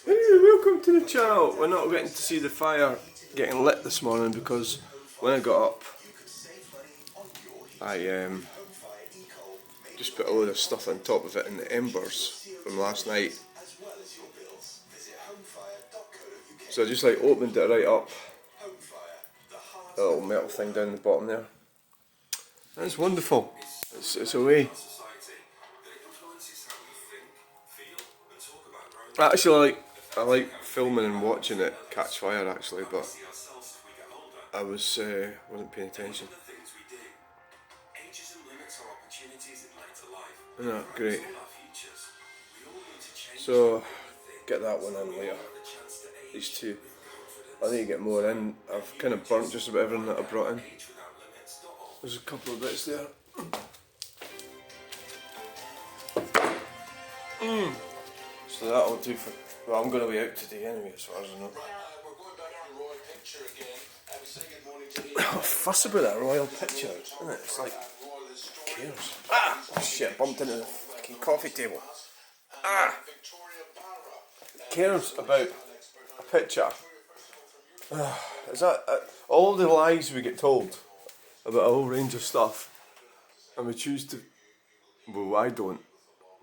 Hey, welcome to the channel. We're not getting to see the fire getting lit this morning because when I got up, I just put a load of stuff on top of it in the embers from last night. So I just like opened it right up, a little metal thing down the bottom there. And it's wonderful. It's away. I like filming and watching it catch fire actually, but I wasn't paying attention. Isn't that great? So get that one in later. These two. I need to get more in. I've kind of burnt just about everything that I brought in. There's a couple of bits there. So that'll do for. Well, I'm going to be out today anyway, as far as I know. Oh, fuss about that royal picture, isn't it? It's like, who cares? Ah! Oh shit, bumped into the fucking coffee table. Ah! Who cares about a picture? Is that all the lies we get told about a whole range of stuff, and we choose to, well, I don't,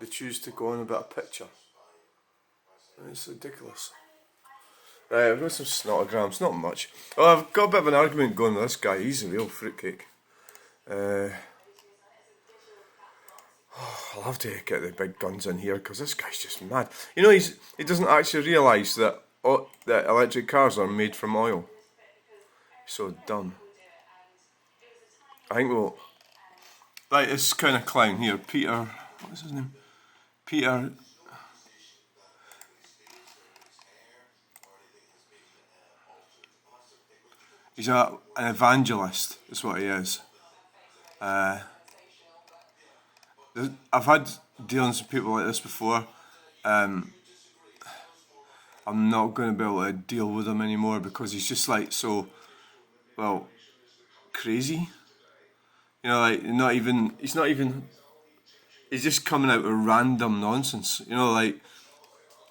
they choose to go on about a picture. It's ridiculous. Right, I've got some snotograms, not much. Oh, I've got a bit of an argument going with this guy, he's a real fruitcake. I'll have to get the big guns in here because this guy's just mad. You know, he doesn't actually realise that electric cars are made from oil. So dumb. I think we'll... Right, this kind of clown here, Peter... What's his name? Peter... He's an evangelist, is what he is. I've had dealings with people like this before. I'm not going to be able to deal with him anymore because he's just like so, well, crazy. You know, like he's just coming out with random nonsense. You know, like,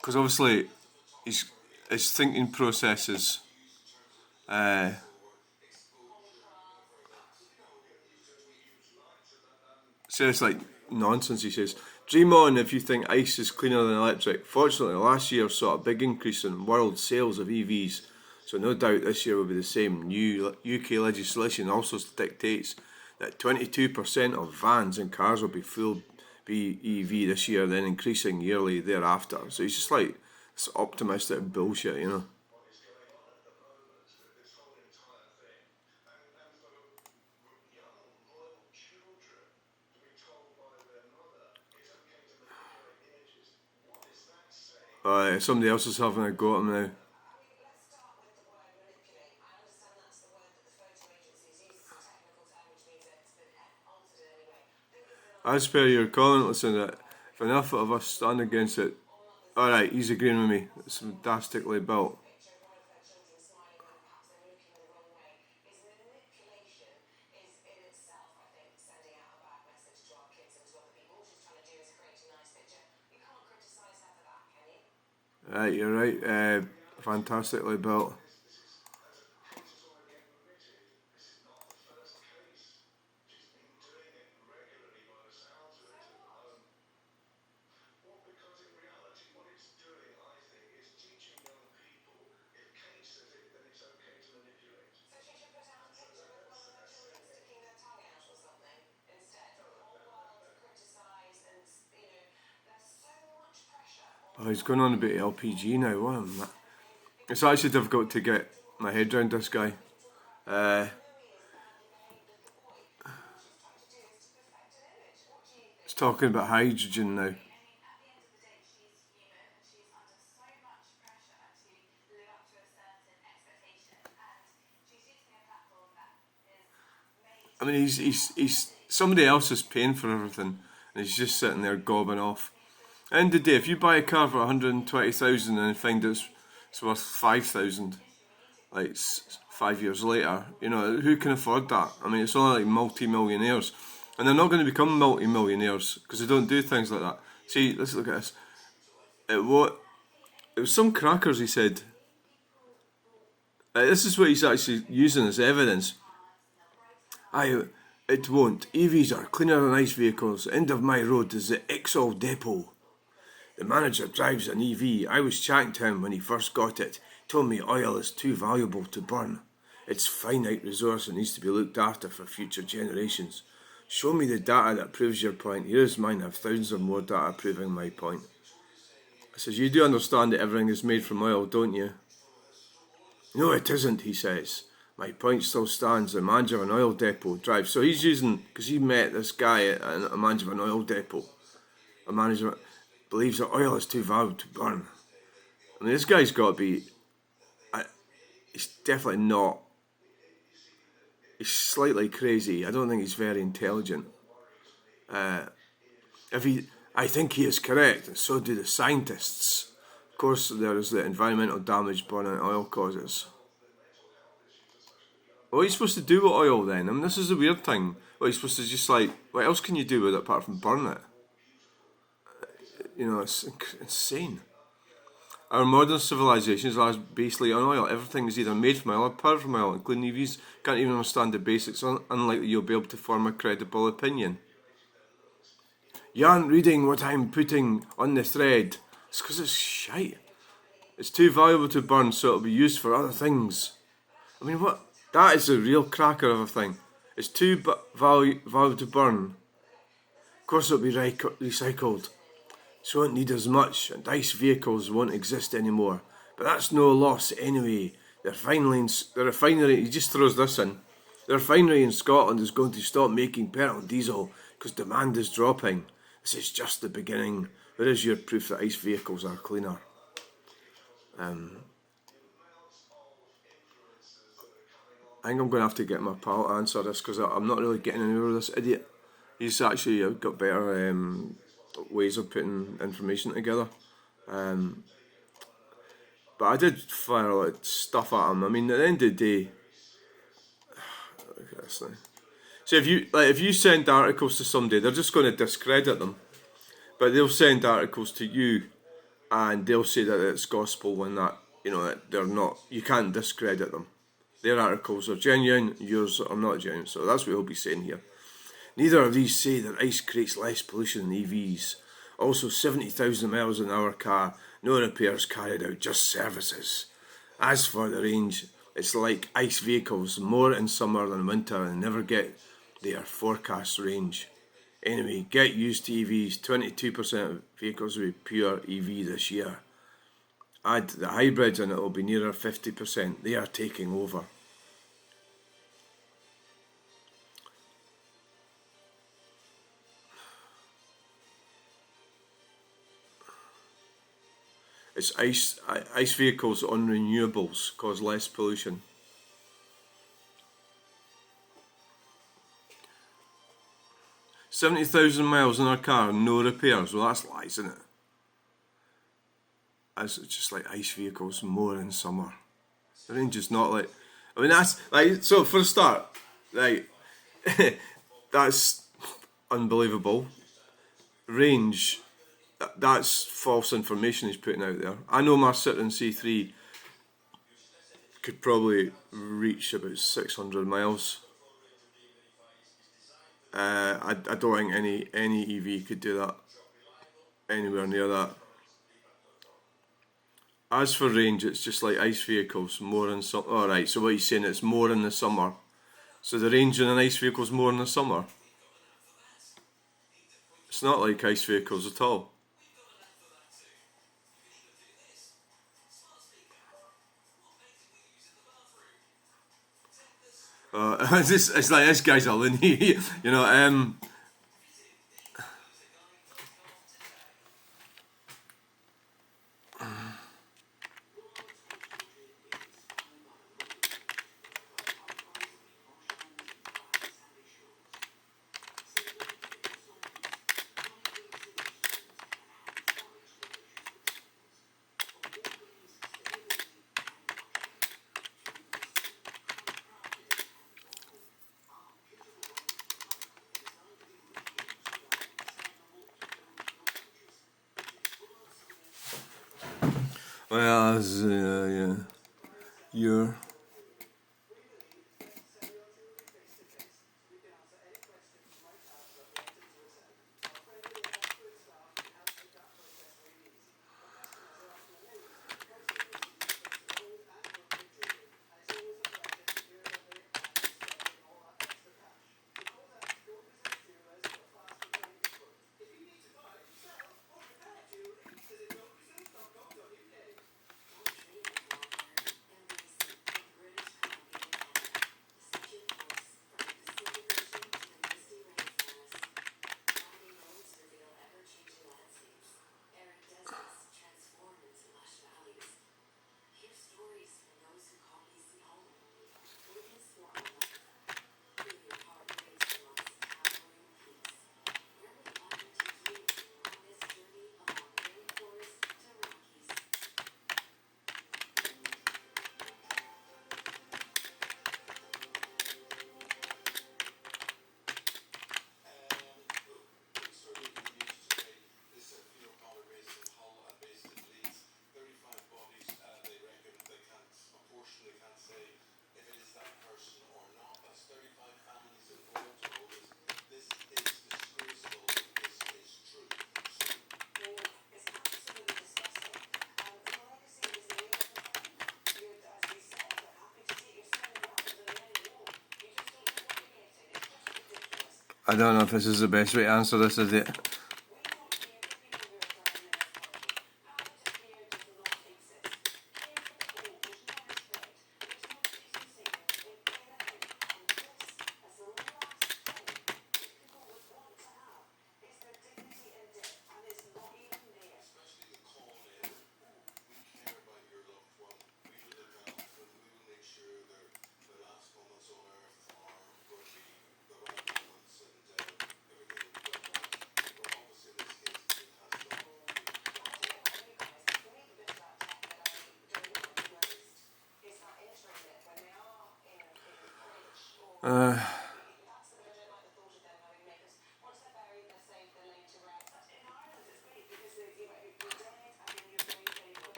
because obviously his thinking process is, says like nonsense. He says, dream on if you think ice is cleaner than electric. Fortunately, last year saw a big increase in world sales of EVs, so no doubt this year will be the same. New UK legislation also dictates that 22% of vans and cars will be full EV this year, then increasing yearly thereafter. So he's just like this optimistic bullshit, you know. Somebody else is having a go at him now. As per your comment, listen, that if enough of us stand against it, alright, he's agreeing with me. It's fantastically built. Right, you're right. Fantastically built. Oh, he's going on about LPG now. What am I? It's actually difficult to get my head around this guy. He's talking about hydrogen now. I mean, he's somebody else is paying for everything, and he's just sitting there gobbing off. End of the day, if you buy a car for 120,000 and find it's worth 5,000, like 5 years later, you know, who can afford that? I mean, it's only like multi-millionaires, and they're not going to become multi-millionaires because they don't do things like that. See, let's look at this. it was some crackers, he said. This is what he's actually using as evidence. It won't. EVs are cleaner than ICE vehicles. The end of my road is the Exol depot. The manager drives an EV. I was chatting to him when he first got it. He told me oil is too valuable to burn. It's finite resource and needs to be looked after for future generations. Show me the data that proves your point. Here's mine. I have thousands of more data proving my point. I says, you do understand that everything is made from oil, don't you? No, it isn't, he says. My point still stands. The manager of an oil depot drives. So he's using, because he met this guy, a manager of an oil depot. A manager believes that oil is too valuable to burn. I mean, this guy's got to be, he's definitely not, he's slightly crazy. I don't think he's very intelligent. I think he is correct, and so do the scientists. Of course, there is the environmental damage burning oil causes. What are you supposed to do with oil then? I mean, this is the weird thing. What are you supposed to just like, what else can you do with it apart from burn it? You know, it's insane. Our modern civilization is basically on oil. Everything is either made from oil or powered from oil, including EVs. Can't even understand the basics, unlikely you'll be able to form a credible opinion. You aren't reading what I'm putting on the thread. It's because it's shite. It's too valuable to burn, so it'll be used for other things. I mean, what? That is a real cracker of a thing. It's too valuable to burn. Of course it'll be recycled. So it won't need as much, and ICE vehicles won't exist anymore. But that's no loss anyway. The refinery, he just throws this in. The refinery in Scotland is going to stop making petrol and diesel because demand is dropping. This is just the beginning. Where is your proof that ICE vehicles are cleaner? I think I'm going to have to get my pal to answer this because I'm not really getting anywhere with this idiot. He's actually got better ways of putting information together. But I did fire a lot of stuff at him. I mean, at the end of the day, look at this thing. So if you send articles to somebody, they're just going to discredit them. But they'll send articles to you, and they'll say that it's gospel when that, you know, that they're not. You can't discredit them. Their articles are genuine, yours are not genuine. So that's what he'll be saying here. Neither of these say that ICE creates less pollution than EVs. Also, 70,000 miles an hour car, no repairs carried out, just services. As for the range, it's like ICE vehicles, more in summer than winter, and never get their forecast range. Anyway, get used to EVs. 22% of vehicles will be pure EV this year. Add the hybrids and it will be nearer 50%. They are taking over. It's ICE vehicles on renewables cause less pollution. $70,000 miles in a car, no repairs. Well, that's lies, isn't it? It's just like ICE vehicles, more in summer. The range is not like. I mean, that's like. So for a start, like, that's unbelievable. Range. That's false information he's putting out there. I know my Citroen C3 could probably reach about 600 miles. I don't think any EV could do that, anywhere near that. As for range, it's just like ICE vehicles, more in summer. Alright, so what he's saying, it's more in the summer. So the range in an ICE vehicle is more in the summer. It's not like ICE vehicles at all. It's like this guy's a loony, you know. Well, as yeah, you're. I don't know if this is the best way to answer this, is it?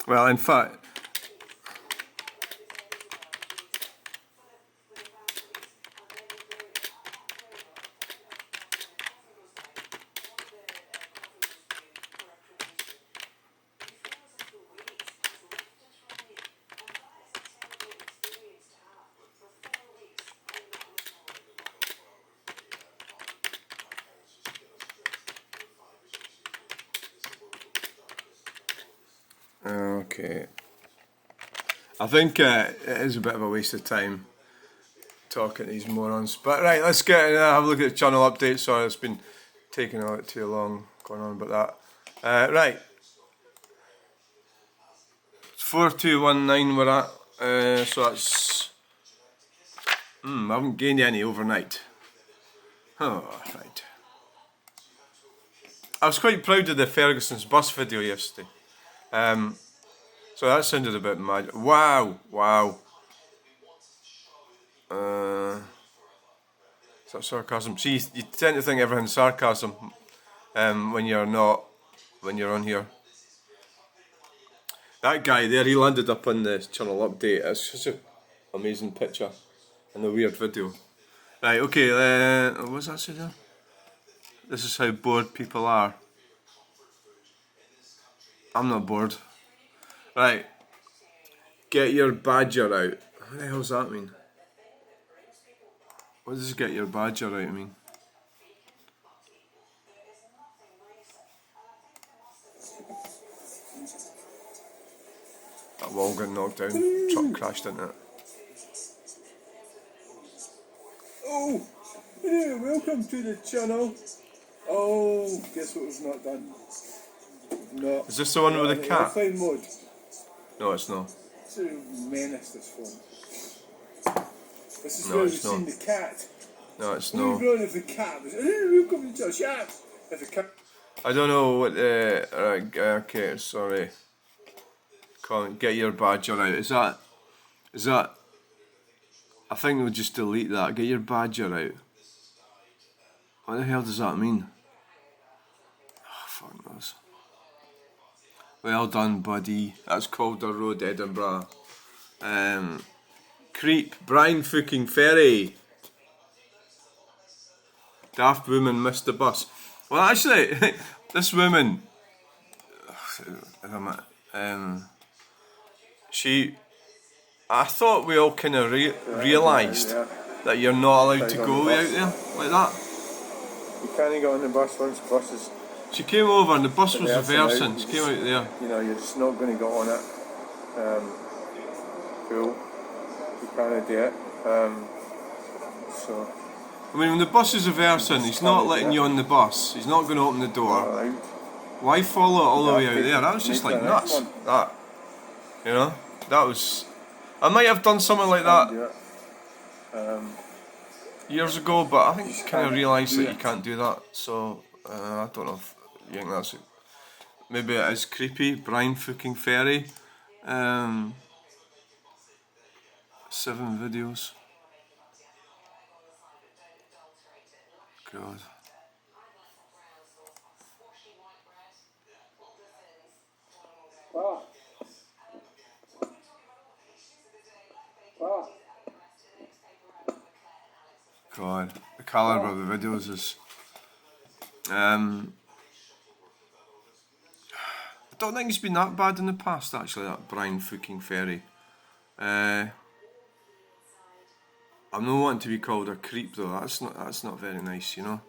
Well, in fact, okay. I think it is a bit of a waste of time talking to these morons. But right, let's get have a look at the channel update. Sorry, it's been taking a lot too long going on about that. Right, 4219 we're at. So that's I haven't gained any overnight. Oh, right. I was quite proud of the Ferguson's bus video yesterday. So that sounded a bit mad. Wow. Is that sarcasm? See, you tend to think everything's sarcasm when you're on here. That guy there, he landed up on the channel update. It's such an amazing picture and a weird video. Right, okay, what's that say there? This is how bored people are. I'm not bored. Right, get your badger out. What the hell does that mean? What does get your badger out mean? That wall got knocked down. Truck crashed into it. Oh, yeah, welcome to the channel. Oh, guess what we've not done? No. Is this the one with the cat? Mode. No, it's not. It's a menace, this one. This is where we've seen the cat. No, it's not. We're going if the cat was. Welcome to the chat. If the cat. I don't know what the. Okay, sorry. Get your badger out. Is that I think we'll just delete that. Get your badger out. What the hell does that mean? Oh, fuck knows. Well done, buddy. That's Calder Road, Edinburgh. Creep, Brian fucking Ferry. Daft woman missed the bus. Well, actually, this woman, I thought we all kind of realised that you're not allowed to go out there like that. You can't go on the bus once the bus is... She came over and the bus was reversing. She came out there. You know, you're just not going to go on it. Cool. You can't do it. So... I mean, when the bus is reversing, he's not letting you on the bus. He's not going to open the door. Why follow it all the way out there? That was just like nuts. That, you know, that was. I might have done something like that years ago, but I think you kind of realised that you can't do that. So I don't know if you think that's it. Maybe it is creepy. Brian fucking Ferry. 7 videos. God. God, the calibre of the videos is. I don't think it's been that bad in the past, actually. That Brian fucking Ferry. I'm not wanting to be called a creep though. That's not very nice, you know.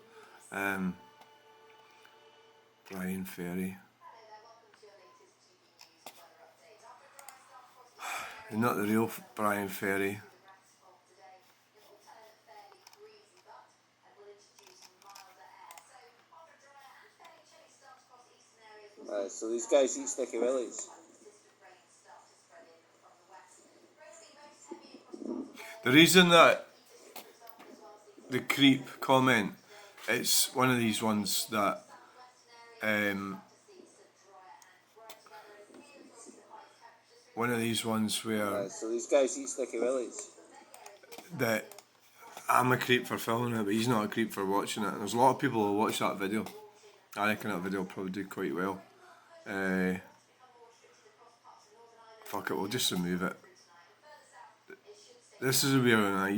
Brian Ferry. You're not the real Brian Ferry. So these guys eat sticky willies. The reason that the creep comment, it's one of these ones that one of these ones where So these guys eat sticky willies. That I'm a creep for filming it, but he's not a creep for watching it. And there's a lot of people who watch that video. I reckon that video will probably do quite well. Fuck it, we'll just remove it. This is a weird one.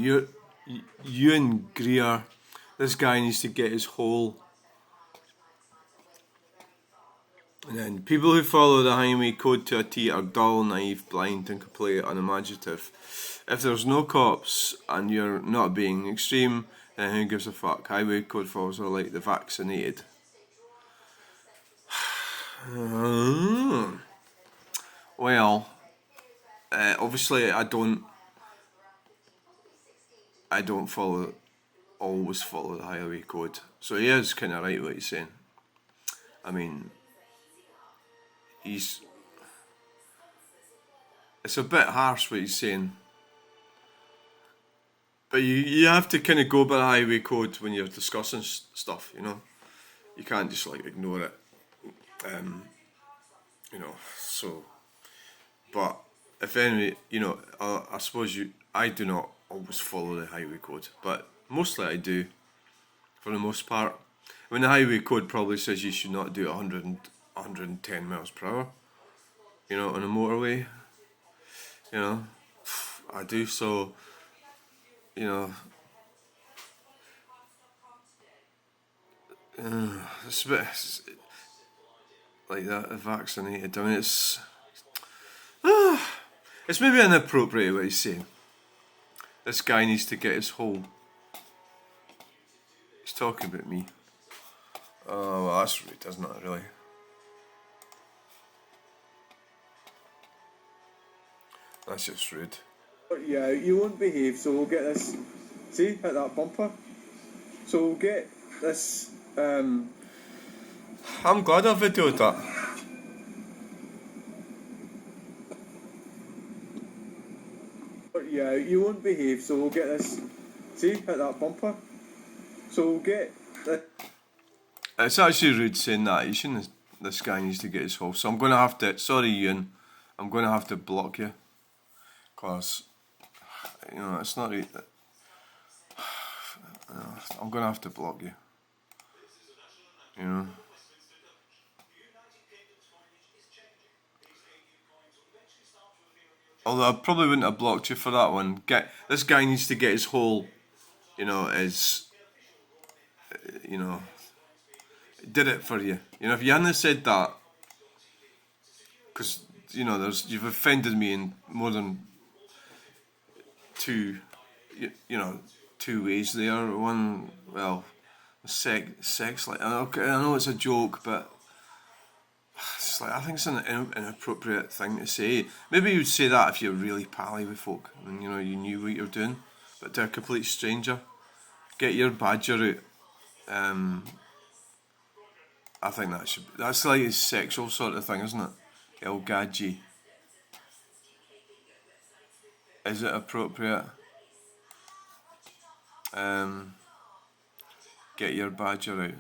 You and Greer, this guy needs to get his hole. And then people who follow the highway code to a T are dull, naive, blind and completely unimaginative. If there's no cops and you're not being extreme, then who gives a fuck? Highway code followers are like the vaccinated. Well, obviously I don't always follow the highway code. So he is kind of right what he's saying. I mean, it's a bit harsh what he's saying. But you have to kind of go by the highway code when you're discussing stuff, you know. You can't just like ignore it. You know, so, but if any, you know, I suppose I do not always follow the highway code, but mostly I do, for the most part. When the highway code probably says you should not do 110 miles per hour, you know, on a motorway, you know, I do, so, you know, it's a bit like that, vaccinated. I mean, it's maybe inappropriate what he's saying. This guy needs to get his hole. He's talking about me. Oh, well, that's rude, isn't it, really? That's just rude. Yeah, you won't behave, so we'll get this. See, hit that bumper. So we'll get this. I'm glad I videoed that. Yeah, you won't behave, so we'll get this. See, hit that bumper. So we'll get this. It's actually rude saying that. You shouldn't. This guy needs to get his hole. So I'm going to have to. Sorry, Ewan. I'm going to have to block you. Because you know, it's not. I'm gonna have to block you. You know. Although I probably wouldn't have blocked you for that one. This guy needs to get his whole, you know, you know, did it for you. You know, if you hadn't said that, because you know, you've offended me in more than two, you know, two ways there. One, well, sex. Like, okay, I know it's a joke, but it's like I think it's an inappropriate thing to say. Maybe you'd say that if you're really pally with folk and you know you knew what you're doing, but to a complete stranger, get your badger out. I think that's like a sexual sort of thing, isn't it? El Gadji. Is it appropriate? Get your badger out.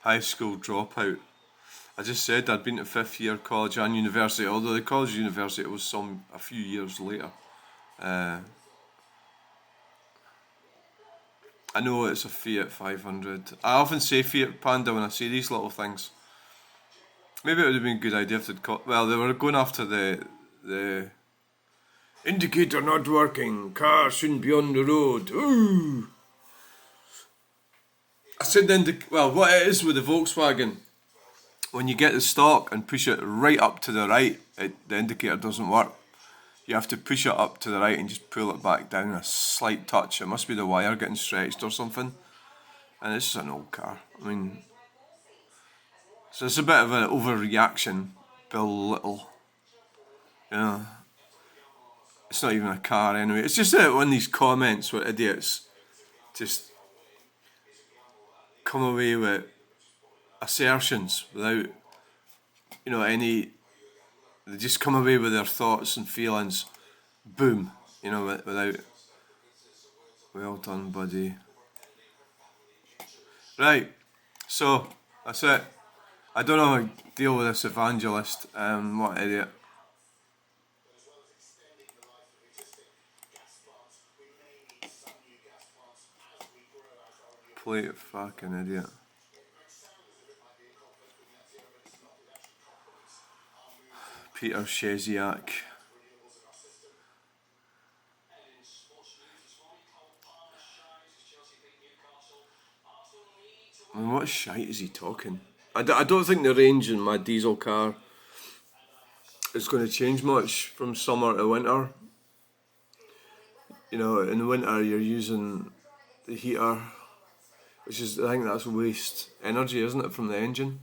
High school dropout. I just said I'd been to 5th year college and university, although the college and university was a few years later. I know it's a Fiat 500. I often say Fiat Panda when I see these little things. Maybe it would have been a good idea if they'd well, they were going after the indicator not working, car shouldn't be on the road. Ooh! I said well, what it is with the Volkswagen, when you get the stock and push it right up to the right, the indicator doesn't work. You have to push it up to the right and just pull it back down a slight touch. It must be the wire getting stretched or something. And it's just an old car. I mean, so it's a bit of an overreaction, Bill Little. You know, it's not even a car anyway. It's just that one of these comments where idiots just come away with assertions without, you know, they just come away with their thoughts and feelings, boom, you know, without, well done, buddy. Right, so, that's it. I don't know how to deal with this evangelist, what an idiot. Complete fucking idiot. Peter Sheziak. I mean, what shite is he talking? I don't think the range in my diesel car is going to change much from summer to winter. You know, in the winter you're using the heater, which is, I think that's waste energy, isn't it, from the engine?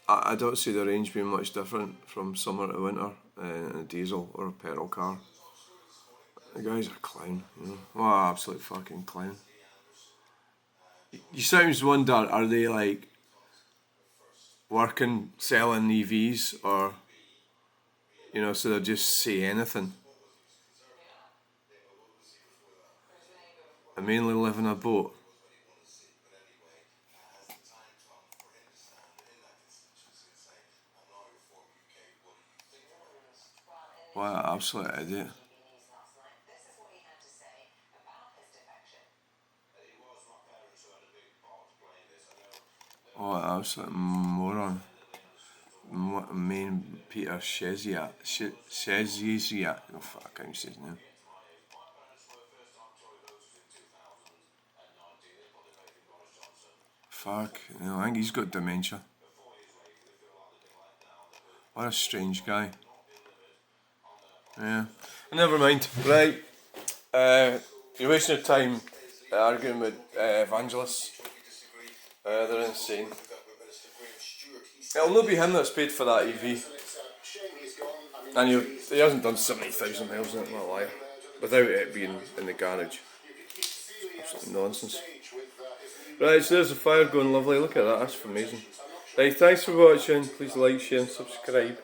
I don't see the range being much different from summer to winter in a diesel or a petrol car. The guy's a clown, you know. What an absolute fucking clown. You sometimes wonder, are they like working selling EVs, or, you know, so they'll just say anything? I mainly live in a boat. What an absolute idiot. What an absolute moron. Main Peter Sheziak. Sheziak. Oh fuck, I can't say his name. Fuck, you know, I think he's got dementia. What a strange guy. Yeah. Never mind. Right. You're wasting your time arguing with evangelists. They're insane. It'll not be him that's paid for that EV. And he hasn't done 70,000 miles in it, not a liar. Without it being in the garage. Absolute nonsense. Right, so there's the fire going lovely. Look at that, that's amazing. Right, thanks for watching. Please like, share and subscribe.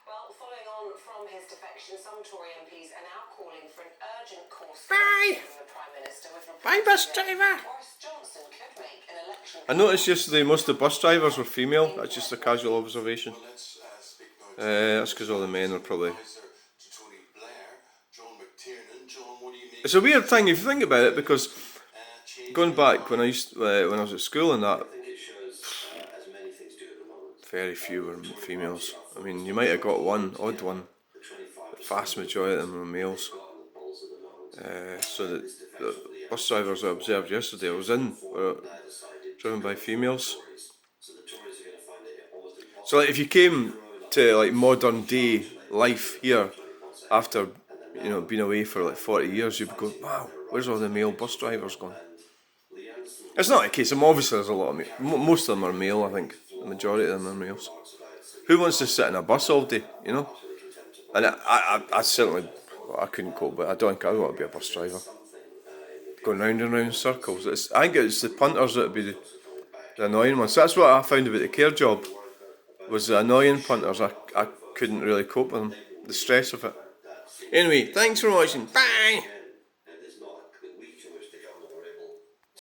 Well, following on from his defection, some Tory MPs are now calling for an urgent course Bye. from the Prime Minister. Bye, bus driver. Boris Johnson could make an election. I noticed yesterday most of the bus drivers were female. That's just a casual observation. That's because all the men are probably... It's a weird thing if you think about it, because going back when I was at school and that, very few were females. I mean, you might have got one, odd one. The vast majority of them were males. So the bus drivers I observed yesterday I was in were driven by females. So like, if you came to like modern day life here after, you know, being away for like 40 years, you'd go, wow, where's all the male bus drivers gone? It's not the case. Obviously there's a lot of most of them are male. I think the majority of them are males. Who wants to sit in a bus all day, you know? And I certainly, well, I couldn't cope, but I don't think I want to be a bus driver. Going round and round in circles. I think it's the punters that would be the annoying ones. That's what I found about the care job, was the annoying punters. I couldn't really cope with them, the stress of it. Anyway, thanks for watching. Bye!